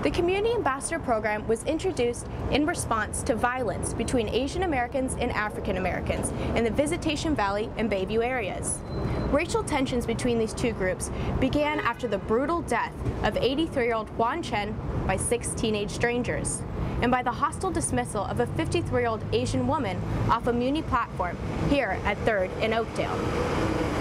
The Community Ambassador Program was introduced in response to violence between Asian Americans and African Americans in the Visitation Valley and Bayview areas. Racial tensions between these two groups began after the brutal death of 83-year-old Juan Chen by 6 teenage strangers, and by the hostile dismissal of a 53-year-old Asian woman off a Muni platform here at 3rd and Oakdale.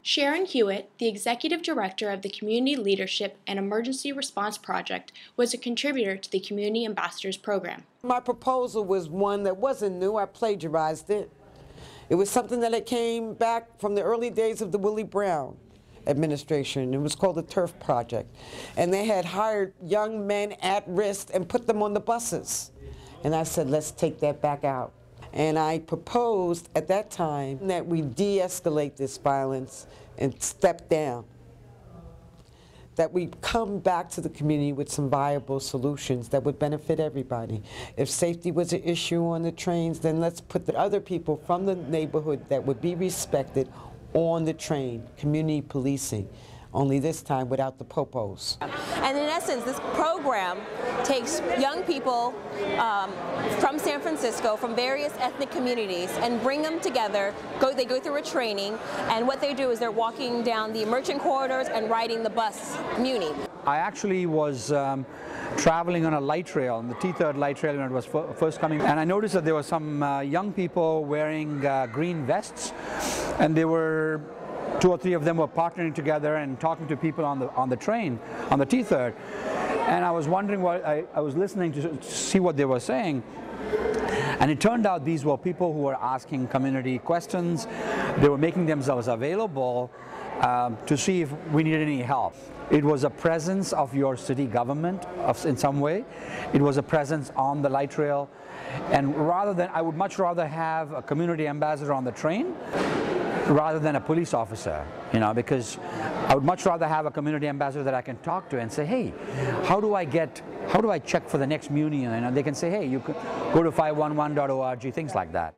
Sharon Hewitt, the Executive Director of the Community Leadership and Emergency Response Project, was a contributor to the Community Ambassadors Program. My proposal was one that wasn't new. I plagiarized it. It was something that came back from the early days of the Willie Brown administration. It was called the Turf Project. And they had hired young men at risk and put them on the buses. And I said, let's take that back out. And I proposed at that time that we de-escalate this violence and step down. That we come back to the community with some viable solutions that would benefit everybody. If safety was an issue on the trains, then let's put the other people from the neighborhood that would be respected on the train, community policing. Only this time without the popos. And in essence, this program takes young people from San Francisco, from various ethnic communities, and bring them together. They go through a training, and what they do is they're walking down the merchant corridors and riding the bus, Muni. I actually was traveling on a light rail, on the T3 light rail when it was first coming, and I noticed that there were some young people wearing green vests, and they were 2 or 3 of them were partnering together and talking to people on the train, on the T3. And I was wondering what, I was listening to see what they were saying. And it turned out these were people who were asking community questions. They were making themselves available to see if we needed any help. It was a presence of your city government in some way. It was a presence on the light rail. And rather than, I would much rather have a community ambassador on the train rather than a police officer, you know, because I would much rather have a community ambassador that I can talk to and say, hey, how do I check for the next Muni? And they can say, hey, you could go to 511.org, things like that.